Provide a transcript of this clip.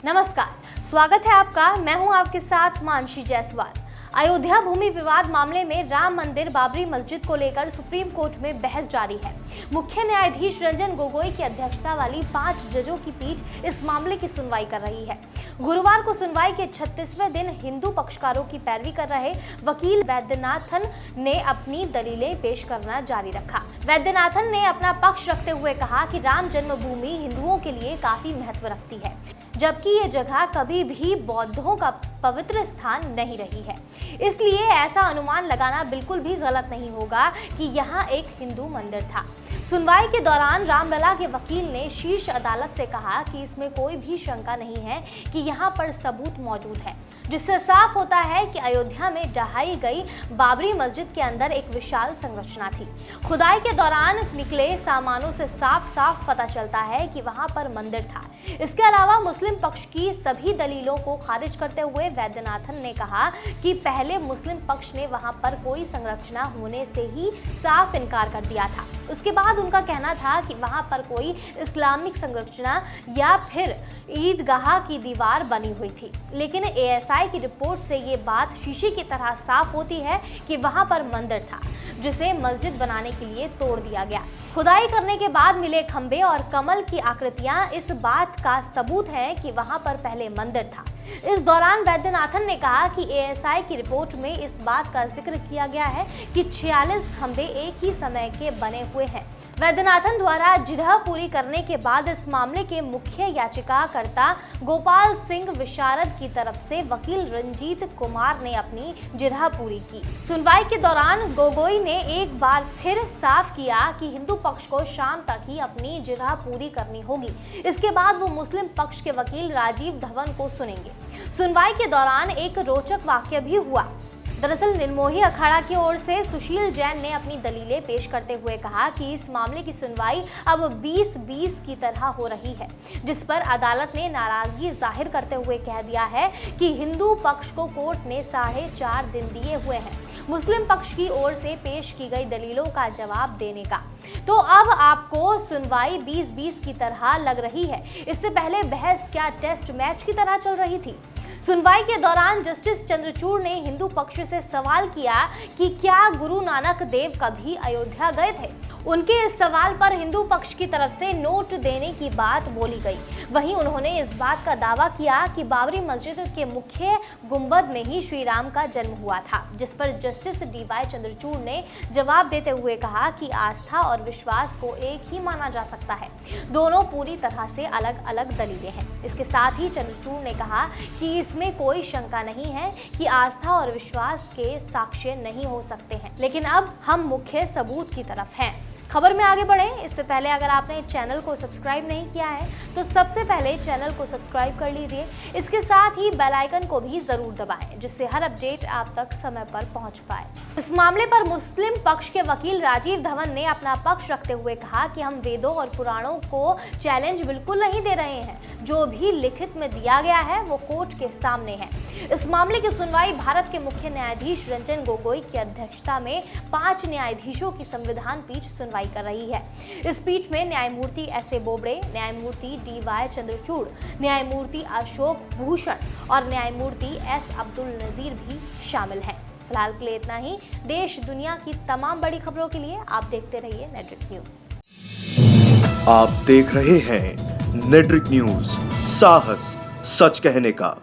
नमस्कार, स्वागत है आपका। मैं हूं आपके साथ मानसी जायसवाल। अयोध्या भूमि विवाद मामले में राम मंदिर बाबरी मस्जिद को लेकर सुप्रीम कोर्ट में बहस जारी है। मुख्य न्यायाधीश रंजन गोगोई की अध्यक्षता वाली 5 जजों की पीठ इस मामले की सुनवाई कर रही है। गुरुवार को सुनवाई के 36वें दिन हिंदू पक्षकारों की पैरवी कर रहे वकील वैद्यनाथन ने अपनी दलीलें पेश करना जारी रखा। वैद्यनाथन ने अपना पक्ष रखते हुए कहा कि राम जन्मभूमि हिंदुओं के लिए काफी महत्व रखती है, जबकि ये जगह कभी भी बौद्धों का पवित्र स्थान नहीं रही है। इसलिए ऐसा अनुमान लगाना बिल्कुल भी गलत नहीं होगा कि यहाँ एक हिंदू मंदिर था। सुनवाई के दौरान रामलला के वकील ने शीर्ष अदालत से कहा कि इसमें कोई भी शंका नहीं है कि यहाँ पर सबूत मौजूद है, जिससे साफ होता है कि अयोध्या में ढहाई गई बाबरी मस्जिद के अंदर एक विशाल संरचना थी। खुदाई के दौरान निकले सामानों से साफ साफ पता चलता है कि वहां पर मंदिर था। इसके अलावा मुस्लिम पक्ष की सभी दलीलों को खारिज करते हुए वैद्यनाथन ने कहा कि पहले मुस्लिम पक्ष ने वहां पर कोई संरचना होने से ही साफ इनकार कर दिया था। उसके बाद उनका कहना था कि वहां पर कोई इस्लामिक संरचना या फिर ईदगाह की दीवार बनी हुई थी, लेकिन एएसआई की रिपोर्ट से ये बात शीशे की तरह साफ होती है कि वहां पर मंदिर था, जिसे मस्जिद बनाने के लिए तोड़ दिया गया। खुदाई करने के बाद मिले खंबे और कमल की आकृतियां इस बात का सबूत है कि वहां पर पहले मंदिर था। इस दौरान वैद्यनाथन ने कहा कि एएसआई की रिपोर्ट में इस बात का जिक्र किया गया है कि 46 खंबे एक ही समय के बने हुए हैं। वैद्यनाथन द्वारा जिरह पूरी करने के बाद इस मामले के मुख्य याचिकाकर्ता गोपाल सिंह विशारद की तरफ से वकील रंजीत कुमार ने अपनी जिरह पूरी की। सुनवाई के दौरान गोगोई ने एक बार फिर साफ किया कि हिंदू पक्ष को शाम तक ही अपनी जिरह पूरी करनी होगी। इसके बाद वो मुस्लिम पक्ष के वकील राजीव धवन को सुनेंगे। सुनवाई के दौरान एक रोचक वाक्य भी हुआ। दरअसल निर्मोही अखाड़ा की ओर से सुशील जैन ने अपनी दलीलें पेश करते हुए कहा कि इस मामले की सुनवाई अब 20-20 की तरह हो रही है, जिस पर अदालत ने नाराजगी जाहिर करते हुए कह दिया है कि हिंदू पक्ष को कोर्ट ने 4.5 दिन दिए हुए हैं मुस्लिम पक्ष की ओर से पेश की गई दलीलों का जवाब देने का। तो अब आपको सुनवाई 20-20 की तरह लग रही है। इससे पहले बहस क्या टेस्ट मैच की तरह चल रही थी। सुनवाई के दौरान जस्टिस चंद्रचूड़ ने हिंदू पक्ष से सवाल किया कि क्या गुरु नानक देव कभी अयोध्या गए थे। उनके इस सवाल पर हिंदू पक्ष की तरफ से नोट देने की बात बोली गई। वहीं उन्होंने इस बात का दावा किया कि बाबरी मस्जिद के मुख्य गुंबद में ही श्री राम का जन्म हुआ था, जिस पर जस्टिस डीवाई चंद्रचूड़ ने जवाब देते हुए कहा कि आस्था और विश्वास को एक ही माना जा सकता है। दोनों पूरी तरह से अलग अलग दलीलें हैं। इसके साथ ही चंद्रचूड़ ने कहा कि इसमें कोई शंका नहीं है कि आस्था और विश्वास के साक्ष्य नहीं हो सकते हैं, लेकिन अब हम मुख्य सबूत की तरफ हैं। खबर में आगे बढ़ें इससे पहले अगर आपने चैनल को सब्सक्राइब नहीं किया है तो सबसे पहले चैनल को सब्सक्राइब कर लीजिए। इसके साथ ही बेल आइकन को भी जरूर दबाएं, जिससे हर अपडेट आप तक समय पर पहुंच पाए। इस मामले पर मुस्लिम पक्ष के वकील राजीव धवन ने अपना पक्ष रखते हुए कहा कि हम वेदों और पुराणों को चैलेंज बिल्कुल नहीं दे रहे हैं। जो भी लिखित में दिया गया है वो कोर्ट के सामने है। इस मामले की सुनवाई भारत के मुख्य न्यायाधीश रंजन गोगोई की अध्यक्षता में 5 न्यायाधीशों की संविधान पीठ सुनवाई कर रही है। इस पीठ में न्यायमूर्ति एस.ए. बोबड़े, न्यायमूर्ति डी.वाई. चंद्रचूड़, न्यायमूर्ति अशोक भूषण और न्यायमूर्ति एस. अब्दुल नजीर भी शामिल हैं। फिलहाल के लिए इतना ही। देश दुनिया की तमाम बड़ी खबरों के लिए आप देखते रहिए नेटरिक न्यूज। आप देख रहे हैं नेटरिक न्यूज, साहस सच कहने का।